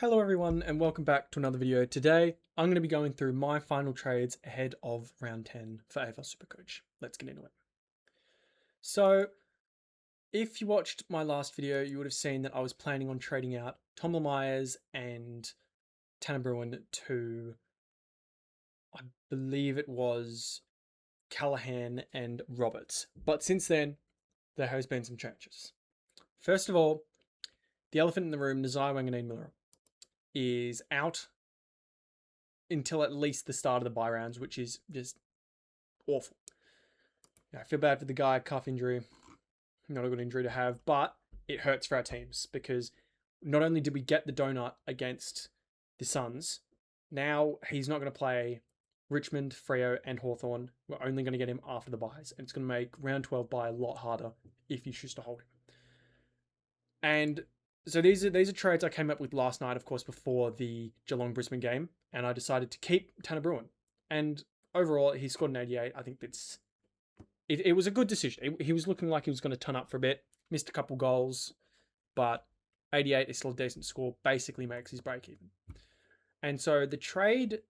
Hello everyone and welcome back to another video. Today I'm going to be going through my final trades ahead of round 10 for AFL SuperCoach. Let's get into it. So if you watched my last video, you would have seen that I was planning on trading out Tom Myers and Tanner Bruin to, I believe it was Callahan and Roberts. But since then, there has been some changes. First of all, the elephant in the room, Nazai Wanganeen-Miller, is out until at least the start of the bye rounds, which is just awful. I feel bad for the guy, calf injury, not a good injury to have, but it hurts for our teams because not only did we get the donut against the Suns, now he's not going to play Richmond, Freo, and Hawthorn. We're only going to get him after the byes, and it's going to make round 12 bye a lot harder if you choose to hold him. And so these are trades I came up with last night, of course, before the Geelong Brisbane game, and I decided to keep Tanner Bruin. And overall, he scored an 88. I think it was a good decision. He was looking like he was going to turn up for a bit, missed a couple goals, but 88 is still a decent score. Basically makes his break even. And so the trade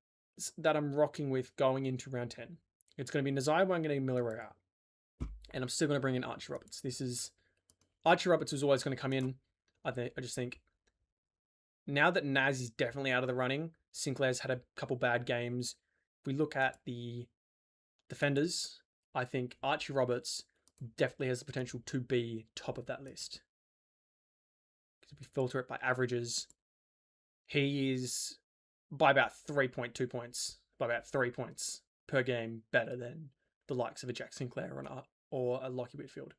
that I'm rocking with going into round 10, it's going to be Nazai Wanganeen-Miller out, and I'm still going to bring in Archie Roberts. Archie Roberts was always going to come in. I just think now that Naz is definitely out of the running, Sinclair's had a couple bad games. If we look at the defenders, I think Archie Roberts definitely has the potential to be top of that list. Because if we filter it by averages, he is by about 3.2 points, by about 3 points per game better than the likes of a Jack Sinclair or a Lockie Whitfield.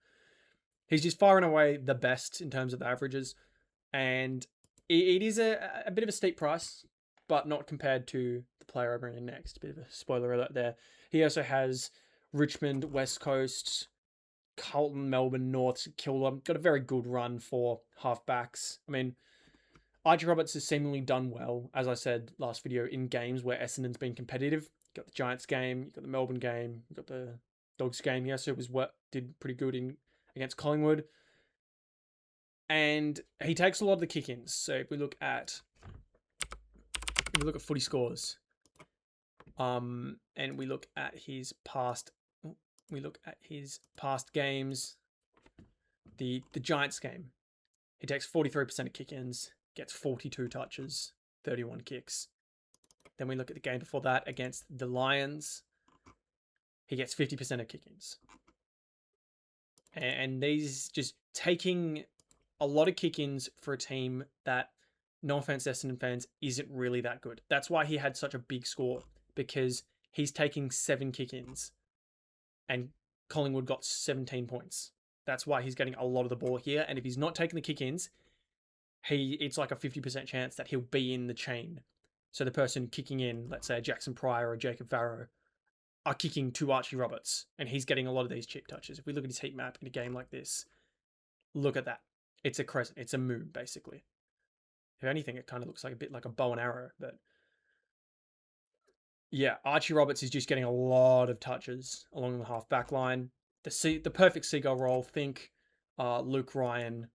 He's just far and away the best in terms of the averages. And it is a bit of a steep price, but not compared to the player I bring in next. A bit of a spoiler alert there. He also has Richmond, West Coast, Carlton, Melbourne, North, Kilda. Got a very good run for halfbacks. I mean, Archie Roberts has seemingly done well, as I said last video, in games where Essendon's been competitive. You got the Giants game, you got the Melbourne game, you got the Dogs game. He also did pretty good against Collingwood. And he takes a lot of the kick-ins. So if we look at footy scores, and we look at his past games, the Giants game, he takes 43% of kick-ins, gets 42 touches, 31 kicks. Then we look at the game before that against the Lions, he gets 50% of kick-ins. And these just taking a lot of kick-ins for a team that, no offense Essendon fans, isn't really that good. That's why he had such a big score, because he's taking 7 kick-ins and Collingwood got 17 points. That's why he's getting a lot of the ball here. And if he's not taking the kick-ins, it's like a 50% chance that he'll be in the chain. So the person kicking in, let's say a Jackson Pryor or Jacob Farrow, are kicking to Archie Roberts, and he's getting a lot of these cheap touches. If we look at his heat map in a game like this, look at that. It's a crescent. It's a moon, basically. If anything, it kind of looks like a bit like a bow and arrow. But yeah, Archie Roberts is just getting a lot of touches along the half-back line. The perfect seagull roll, think Luke Ryan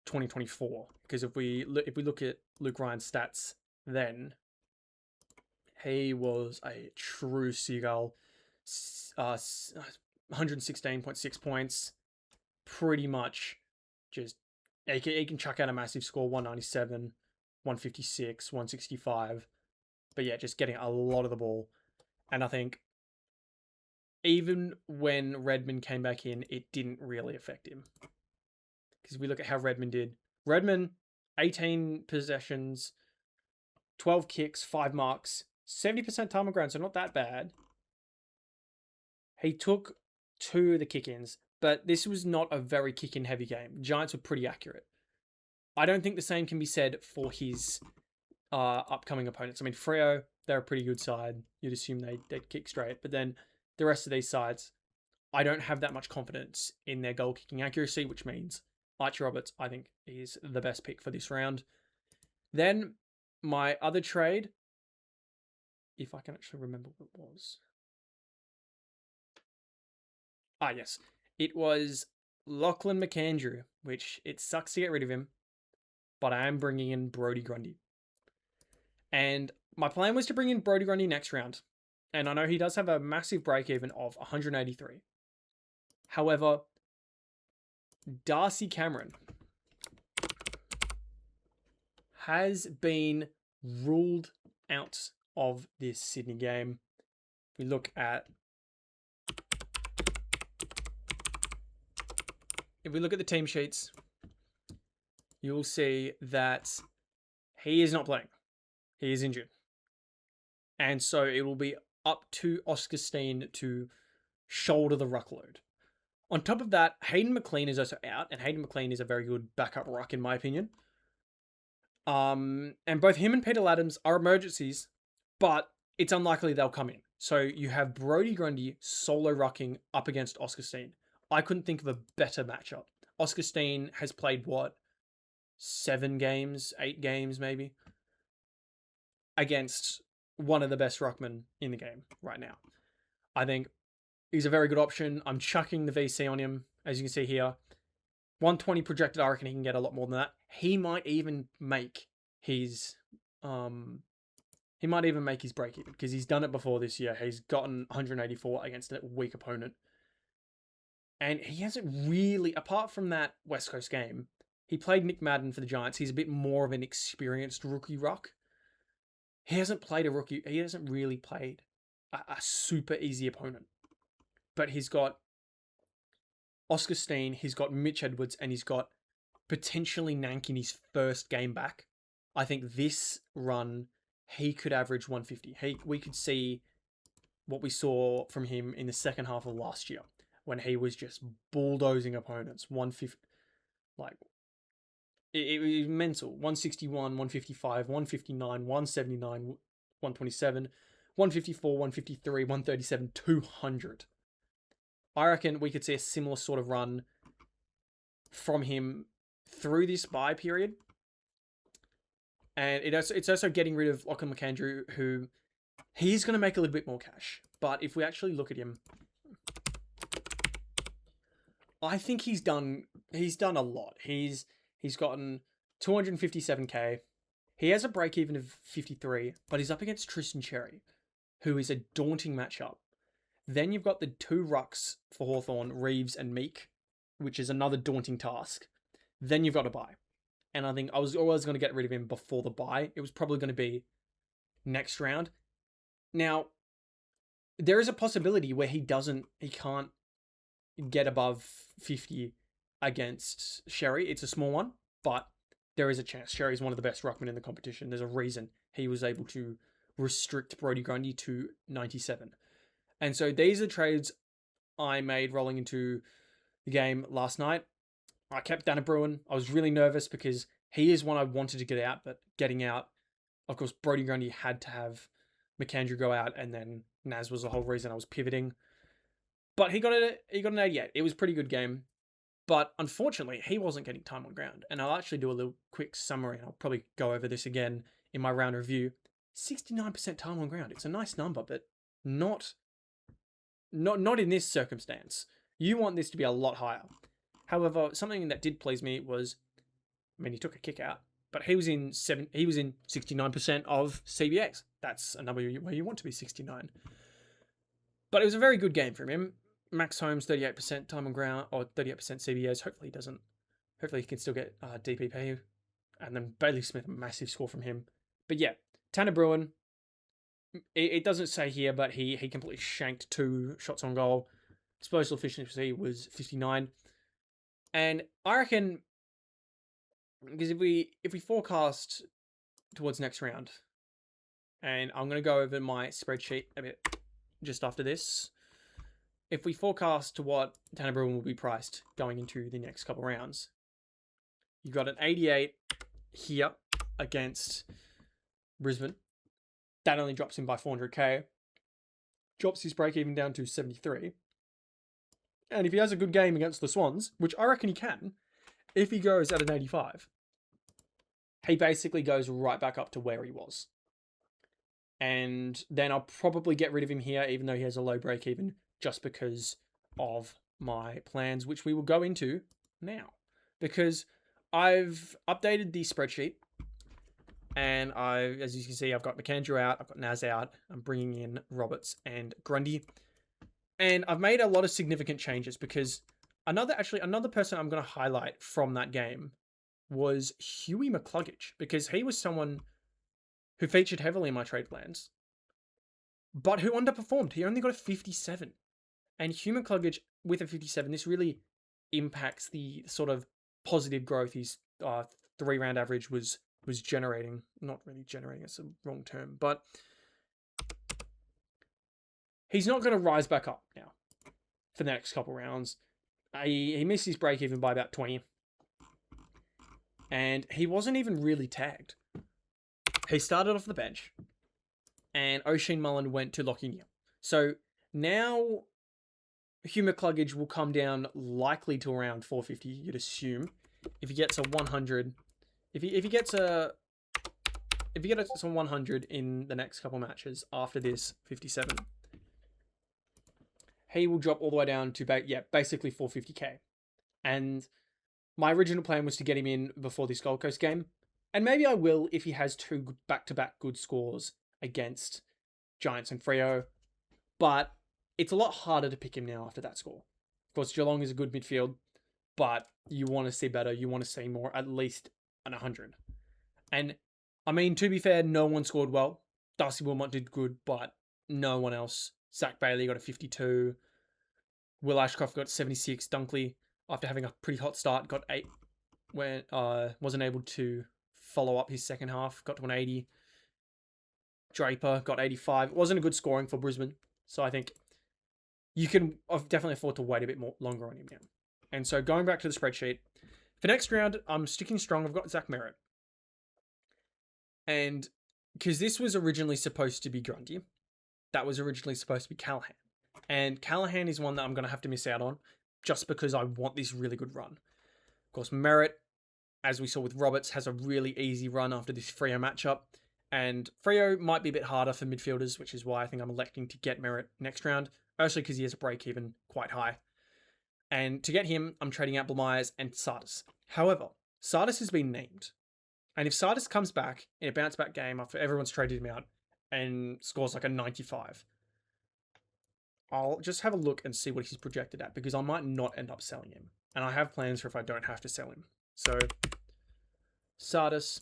2024. Because if we look at Luke Ryan's stats then, he was a true seagull. 116.6 points, pretty much just, he can chuck out a massive score, 197, 156, 165, but yeah, just getting a lot of the ball. And I think even when Redmond came back in, it didn't really affect him. Because we look at how Redmond did. Redmond, 18 possessions, 12 kicks, 5 marks, 70% time on ground, so not that bad. He took 2 of the kick-ins, but this was not a very kick-in heavy game. Giants were pretty accurate. I don't think the same can be said for his upcoming opponents. I mean, Freo, they're a pretty good side. You'd assume they'd kick straight. But then the rest of these sides, I don't have that much confidence in their goal-kicking accuracy, which means Archie Roberts, I think, is the best pick for this round. Then my other trade, if I can actually remember what it was. Yes. It was Lachlan McAndrew, which it sucks to get rid of him, but I am bringing in Brodie Grundy. And my plan was to bring in Brodie Grundy next round. And I know he does have a massive break-even of 183. However, Darcy Cameron has been ruled out of this Sydney game. We look at... If we look at the team sheets, you'll see that he is not playing. He is injured. And so it will be up to Oscar Steen to shoulder the ruck load. On top of that, Hayden McLean is also out, and Hayden McLean is a very good backup ruck in my opinion. And both him and Peter Laddams are emergencies, but it's unlikely they'll come in. So you have Brodie Grundy solo rucking up against Oscar Steen. I couldn't think of a better matchup. Oscar Steen has played, 7 games, 8 games maybe, against one of the best ruckmen in the game right now. I think he's a very good option. I'm chucking the VC on him, as you can see here. 120 projected, I reckon he can get a lot more than that. He might even make his break even, because he's done it before this year. He's gotten 184 against a weak opponent. And he hasn't really, apart from that West Coast game, he played Nick Madden for the Giants. He's a bit more of an experienced rookie ruck. He hasn't really played a super easy opponent. But he's got Oscar Steen, he's got Mitch Edwards, and he's got potentially Nank in his first game back. I think this run, he could average 150. We could see what we saw from him in the second half of last year, when he was just bulldozing opponents. 150, it was mental. 161, 155, 159, 179, 127, 154, 153, 137, 200. I reckon we could see a similar sort of run from him through this bye period. And it's also getting rid of Lachlan McAndrew, who he's going to make a little bit more cash. But if we actually look at him, I think he's done a lot. He's gotten 257k. He has a break even of 53, but he's up against Tristan Cherry, who is a daunting matchup. Then you've got the 2 rucks for Hawthorn, Reeves and Meek, which is another daunting task. Then you've got a bye. And I think I was always going to get rid of him before the bye. It was probably going to be next round. Now, there is a possibility where he can't get above 50 against Sherry. It's a small one, but there is a chance. Sherry's one of the best ruckmen in the competition. There's a reason he was able to restrict Brodie Grundy to 97. And so these are trades I made rolling into the game last night. I kept Dana Bruin. I was really nervous because he is one I wanted to get out, but getting out, of course, Brodie Grundy had to have McAndrew go out, and then Naz was the whole reason I was pivoting. But he got an 88. It was a pretty good game. But unfortunately, he wasn't getting time on ground. And I'll actually do a little quick summary. I'll probably go over this again in my round review. 69% time on ground. It's a nice number, but not in this circumstance. You want this to be a lot higher. However, something that did please me was, he took a kick out, but he was in 69% of CBX. That's a number where you want to be 69. But it was a very good game from him. Max Holmes, 38% time on ground, or 38% CBS. Hopefully he can still get DPP. And then Bailey Smith, a massive score from him. But yeah, Tanner Bruin, it doesn't say here, but he completely shanked 2 shots on goal. Disposal efficiency was 59. And I reckon, because if we forecast towards next round, and I'm going to go over my spreadsheet a bit just after this. If we forecast to what Tanner Bruin will be priced going into the next couple rounds, you've got an 88 here against Brisbane. That only drops him by 400k. Drops his break even down to 73. And if he has a good game against the Swans, which I reckon he can, if he goes at an 85, he basically goes right back up to where he was. And then I'll probably get rid of him here, even though he has a low break even, just because of my plans, which we will go into now. Because I've updated the spreadsheet, And as you can see, I've got McAndrew out, I've got Naz out, I'm bringing in Roberts and Grundy. And I've made a lot of significant changes because another person I'm going to highlight from that game was Huey McCluggage, because he was someone who featured heavily in my trade plans, but who underperformed. He only got a 57. And Huey McCluggage with a 57, this really impacts the sort of positive growth his 3-round average was generating. Not really generating, it's a wrong term, but he's not going to rise back up now for the next couple rounds. He missed his break even by about 20. And he wasn't even really tagged. He started off the bench. And O'Shane Mullen went to Lockie Neal. So now Hugh McCluggage will come down likely to around 450, you'd assume. If he gets a 100... If he gets a 100 in the next couple matches after this 57, he will drop all the way down to basically 450k. And my original plan was to get him in before this Gold Coast game, and maybe I will if he has 2 back-to-back good scores against Giants and Freo, but it's a lot harder to pick him now after that score. Of course, Geelong is a good midfield, but you want to see better. You want to see more, at least an 100. And, I mean, to be fair, no one scored well. Darcy Wilmot did good, but no one else. Zach Bailey got a 52. Will Ashcroft got 76. Dunkley, after having a pretty hot start, got 8. When wasn't able to follow up his second half, got to an 80. Draper got 85. It wasn't a good scoring for Brisbane, so I think you can definitely afford to wait a bit more longer on him now. And so going back to the spreadsheet, for next round, I'm sticking strong. I've got Zach Merritt. And because this was originally supposed to be Grundy, that was originally supposed to be Callahan. And Callahan is one that I'm going to have to miss out on just because I want this really good run. Of course, Merritt, as we saw with Roberts, has a really easy run after this Freo matchup. And Freo might be a bit harder for midfielders, which is why I think I'm electing to get Merritt next round. Actually, because he has a break even quite high. And to get him, I'm trading out Blamires and Sardis. However, Sardis has been named. And if Sardis comes back in a bounce-back game after everyone's traded him out and scores like a 95, I'll just have a look and see what he's projected at, because I might not end up selling him. And I have plans for if I don't have to sell him. So, Sardis,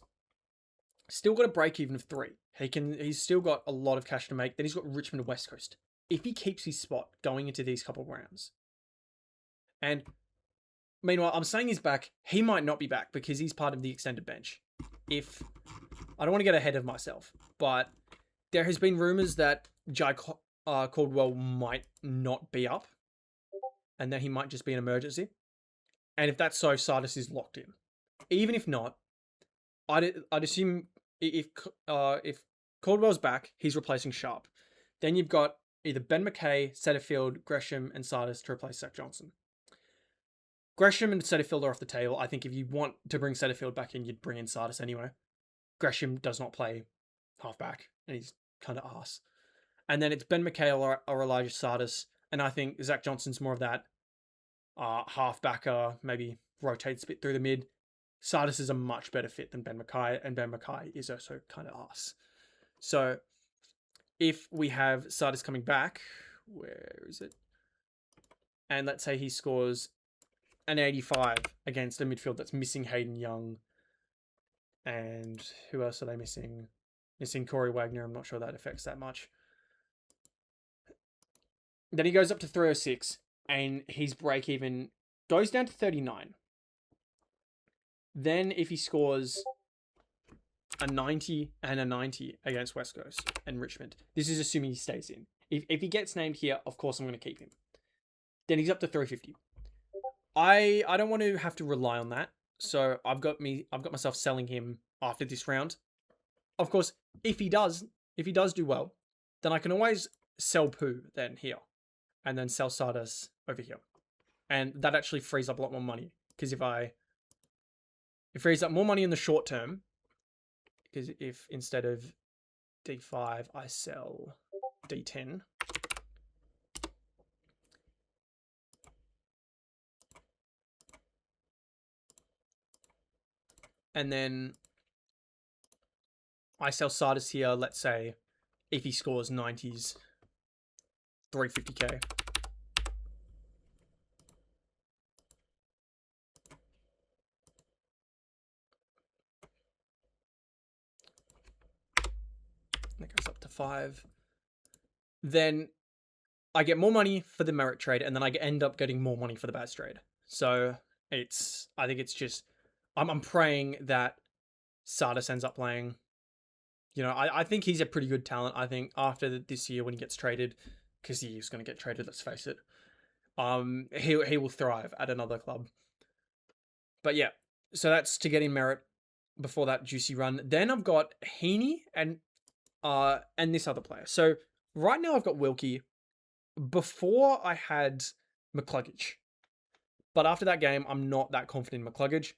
still got a break-even of 3. He's still got a lot of cash to make. Then he's got Richmond and West Coast. If he keeps his spot going into these couple of rounds. And meanwhile, I'm saying he's back. He might not be back because he's part of the extended bench. I don't want to get ahead of myself, but there has been rumors that Jai Caldwell might not be up, and then he might just be an emergency. And if that's so, Sardis is locked in. Even if not, I'd assume if Caldwell's back, he's replacing Sharp. Then you've got either Ben McKay, Setterfield, Gresham, and Sardis to replace Zach Johnson. Gresham and Setterfield are off the table. I think if you want to bring Setterfield back in, you'd bring in Sardis anyway. Gresham does not play halfback, and he's kind of arse. And then it's Ben McKay or Elijah Sardis, and I think Zach Johnson's more of that halfbacker, maybe rotates a bit through the mid. Sardis is a much better fit than Ben McKay, and Ben McKay is also kind of arse. So if we have Sardis coming back, where is it? And let's say he scores an 85 against a midfield that's missing Hayden Young. And who else are they missing? Missing Corey Wagner. I'm not sure that affects that much. Then he goes up to 306 and his break even goes down to 39. Then if he scores a 90 and a 90 against West Coast and Richmond, this is assuming he stays in. If he gets named here, of course I'm going to keep him. Then he's up to 350. I don't want to have to rely on that. So I've got myself selling him after this round. Of course, if he does do well, then I can always sell Pooh then here, and then sell Sardis over here, and that actually frees up a lot more money. Because it frees up more money in the short term. Because if instead of D5 I sell D10. And then I sell Sardis here, let's say, if he scores 90s, 350k. That goes up to 5. Then I get more money for the merit trade, and then I end up getting more money for the Baz trade. So I think it's just, I'm praying that Sardis ends up playing. You know, I think he's a pretty good talent. I think after this year when he gets traded, because he is going to get traded, let's face it, he will thrive at another club. But yeah, so that's to get in merit before that juicy run. Then I've got Heaney and this other player. So right now I've got Wilkie. Before I had McCluggage. But after that game, I'm not that confident in McCluggage.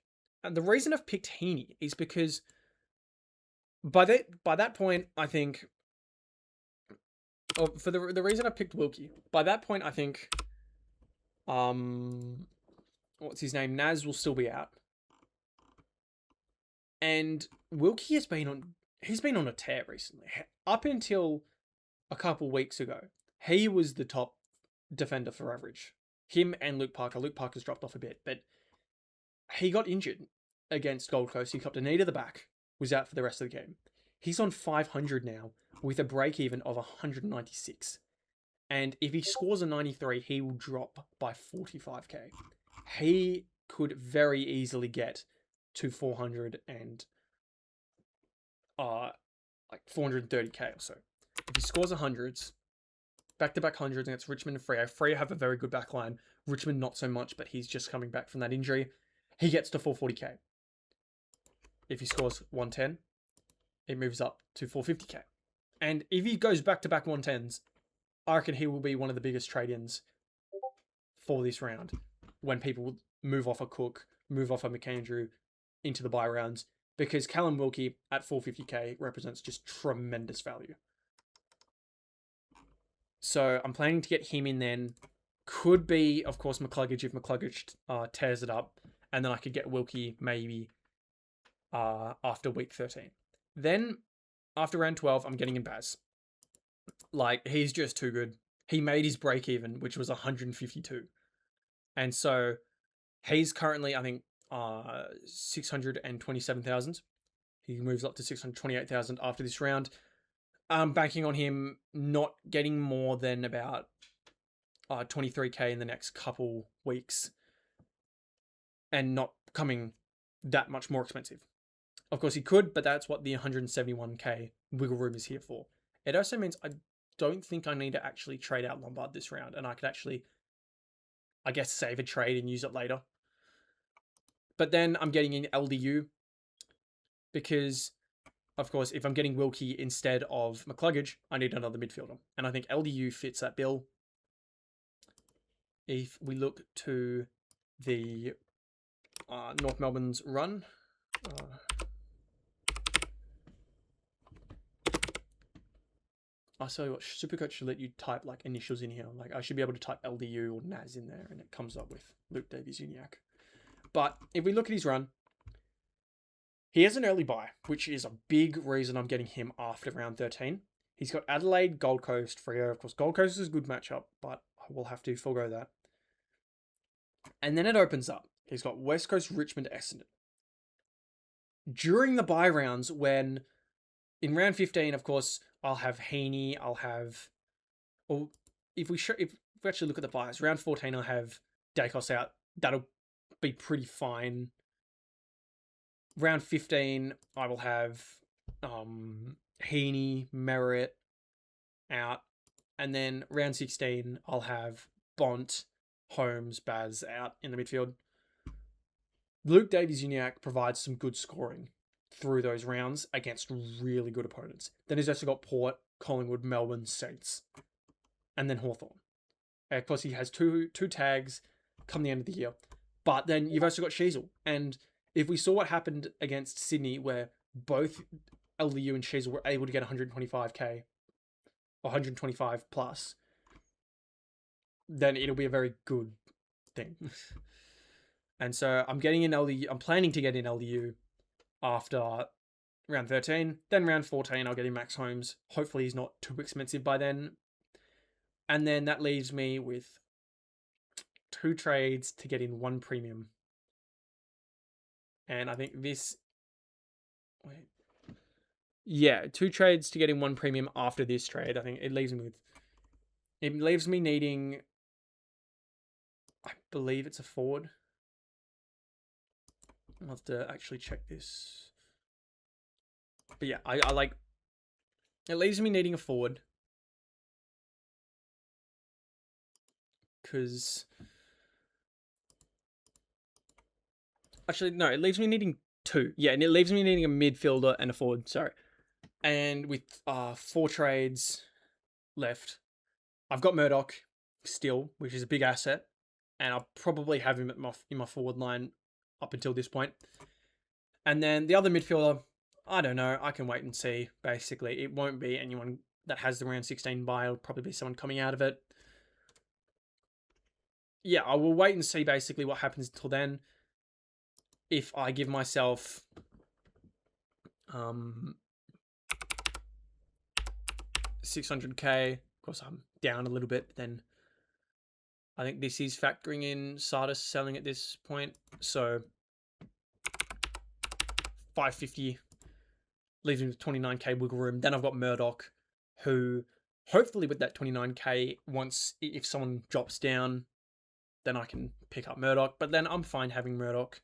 And the reason I've picked Heaney is because by that point, I think, for the reason I picked Wilkie, by that point, I think, what's his name? Naz will still be out. And Wilkie he's been on a tear recently. Up until a couple weeks ago, he was the top defender for average. Him and Luke Parker. Luke Parker's dropped off a bit, but he got injured against Gold Coast. He copped a knee to the back, was out for the rest of the game. He's on 500 now with a break even of 196. And if he scores a 93, he will drop by 45k. He could very easily get to 400 and like 430k or so. If he scores 100s, back-to-back hundreds against Richmond and Freo. Freo have a very good back line. Richmond not so much, but he's just coming back from that injury. He gets to 440k. If he scores 110, it moves up to 450k. And if he goes back-to-back 110s, I reckon he will be one of the biggest trade-ins for this round when people move off a Cook, move off a McAndrew into the bye rounds, because Callum Wilkie at 450k represents just tremendous value. So I'm planning to get him in then. Could be, of course, McCluggage if McCluggage tears it up. And then I could get Wilkie maybe after week 13. Then, after round 12, I'm getting in Baz. Like, he's just too good. He made his break even, which was 152. And so, he's currently, I think, 627,000. He moves up to 628,000 after this round. I'm banking on him not getting more than about 23k in the next couple weeks and not coming that much more expensive. Of course, he could, but that's what the 171k wiggle room is here for. It also means I don't think I need to actually trade out Lombard this round, and I could actually, I guess, save a trade and use it later. But then I'm getting in LDU because, of course, if I'm getting Wilkie instead of McCluggage, I need another midfielder. And I think LDU fits that bill. If we look to the North Melbourne's run, I'll tell you what, SuperCoach should let you type like initials in here. Like I should be able to type LDU or Naz in there and it comes up with Luke Davies-Uniacke. But if we look at his run, he has an early bye, which is a big reason I'm getting him after round 13. He's got Adelaide, Gold Coast, Freo. Of course, Gold Coast is a good matchup, but I will have to forego that. And then it opens up. He's got West Coast, Richmond, Essendon. During the bye rounds, when in round 15, of course, I'll have Heaney, I'll have... Or if we actually look at the byes, round 14, I'll have Dacos out. That'll be pretty fine. Round 15, I will have Heaney, Merritt out. And then round 16, I'll have Bont, Holmes, Baz out in the midfield. Luke Davies-Uniacke provides some good scoring through those rounds against really good opponents. Then he's also got Port, Collingwood, Melbourne, Saints, and then Hawthorn. Of course, he has two tags come the end of the year. But then you've also got Sheasel. And if we saw what happened against Sydney, where both LDU and Sheasel were able to get 125k, 125 plus, then it'll be a very good thing. And so I'm getting in LDU. I'm planning to get in LDU after round 13. Then round 14, I'll get him Max Holmes. Hopefully he's not too expensive by then. And then that leaves me with 2 trades to get in 1 premium. And I think this... Wait. Yeah, 2 trades to get in 1 premium after this trade. I think it leaves me with... It leaves me needing... I believe it's a forward. I'll have to actually check this. But yeah, I like... It leaves me needing a forward. Because... Actually, no, it leaves me needing 2. Yeah, and it leaves me needing a midfielder and a forward. Sorry. And with 4 trades left, I've got Murdoch still, which is a big asset. And I'll probably have him in my forward line up until this point. And then the other midfielder, I don't know. I can wait and see, basically. It won't be anyone that has the round 16 bye. It'll probably be someone coming out of it. Yeah, I will wait and see, basically, what happens until then. If I give myself... 600k. Of course, I'm down a little bit, but then I think this is factoring in Sardis selling at this point. So 550 leaves me with 29k wiggle room. Then I've got Murdoch, who hopefully with that 29k, once if someone drops down, then I can pick up Murdoch. But then I'm fine having Murdoch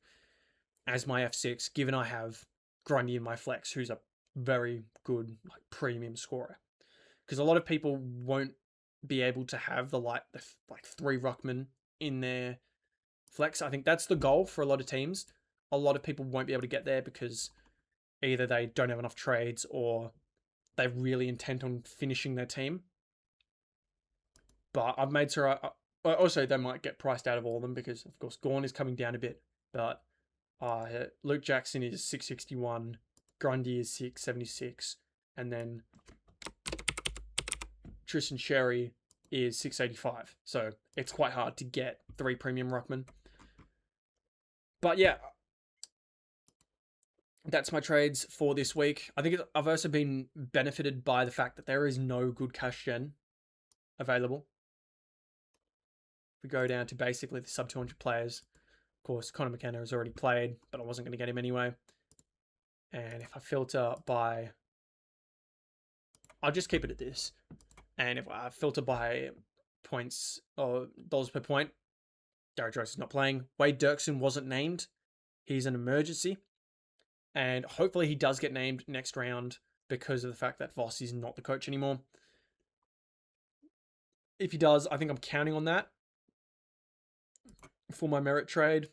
as my F6, given I have Grundy in my flex, who's a very good premium scorer. Because a lot of people won't be able to have the 3 ruckman in their flex. I think that's the goal for a lot of teams. A lot of people won't be able to get there because either they don't have enough trades or they're really intent on finishing their team. But I've made sure also they might get priced out of all of them because, of course, Gawn is coming down a bit. But Luke Jackson is 661, Grundy is 676, and then Tristan Sherry is 685. So it's quite hard to get 3 premium ruckman. But yeah, that's my trades for this week. I think I've also been benefited by the fact that there is no good cash gen available. If we go down to basically the sub 200 players, of course, Connor McKenna has already played, but I wasn't going to get him anyway. And if I filter by... I'll just keep it at this. And if I filter by points or dollars per point, Darryl Joyce is not playing. Wade Dirksen wasn't named. He's an emergency. And hopefully he does get named next round because of the fact that Voss is not the coach anymore. If he does, I think I'm counting on that for my merit trade.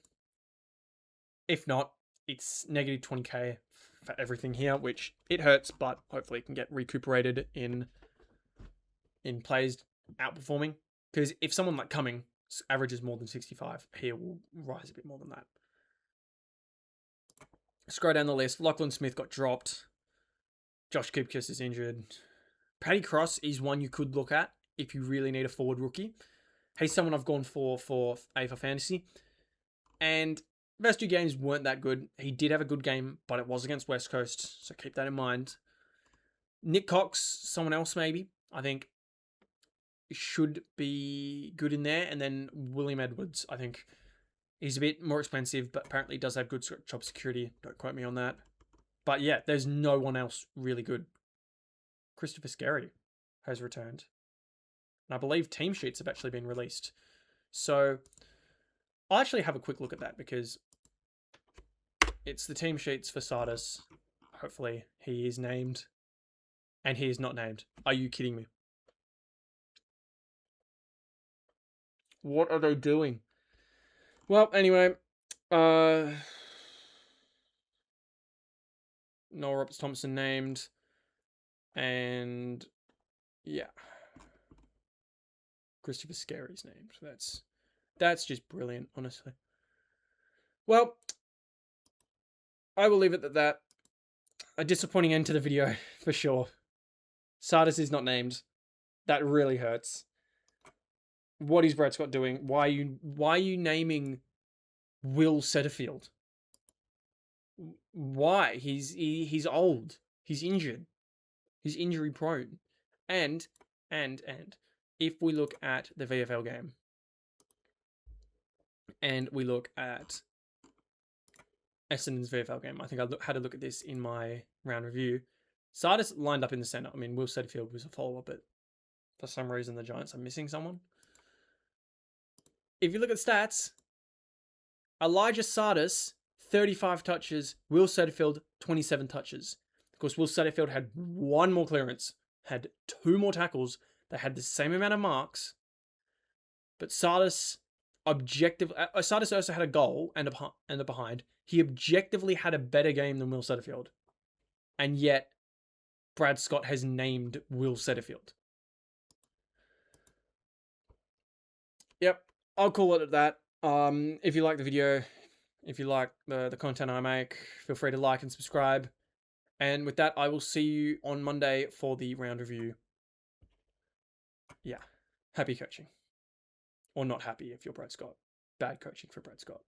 If not, it's negative 20k for everything here, which it hurts, but hopefully it can get recuperated in plays outperforming. Because if someone like Cumming averages more than 65, he will rise a bit more than that. Scroll down the list. Lachlan Smith got dropped. Josh Kupkas is injured. Paddy Cross is one you could look at if you really need a forward rookie. He's someone I've gone for AFLFantasy. And first 2 games weren't that good. He did have a good game, but it was against West Coast, so keep that in mind. Nick Cox, someone else maybe. I think should be good in there. And then William Edwards, I think he's a bit more expensive, but apparently does have good job security. Don't quote me on that. But yeah, there's no one else really good. Christopher Scarry has returned. And I believe Teamsheets have actually been released. So I'll actually have a quick look at that because it's the Teamsheets for Sardis. Hopefully he is named. And he is not named. Are you kidding me? What are they doing? Well, anyway. Noah Roberts Thompson named. And yeah. Christopher Scarry's named. That's just brilliant, honestly. Well, I will leave it at that. A disappointing end to the video, for sure. Sardis is not named. That really hurts. What is Brad Scott doing? Why are you naming Will Setterfield? Why? He's old. He's injured. He's injury prone. And if we look at the VFL game and we look at Essendon's VFL game, I think I had a look at this in my round review. Sardis lined up in the center. I mean, Will Setterfield was a follower, but for some reason the Giants are missing someone. If you look at stats, Elijah Sardis, 35 touches. Will Setterfield, 27 touches. Of course, Will Setterfield had one more clearance, had 2 more tackles. They had the same amount of marks. But Sardis Sardis also had a goal and a behind. He objectively had a better game than Will Setterfield. And yet, Brad Scott has named Will Setterfield. Yep, I'll call it at that. If you like the video, if you like the content I make, feel free to like and subscribe. And with that, I will see you on Monday for the round review. Yeah, happy coaching. Or not happy if you're Brad Scott. Bad coaching for Brad Scott.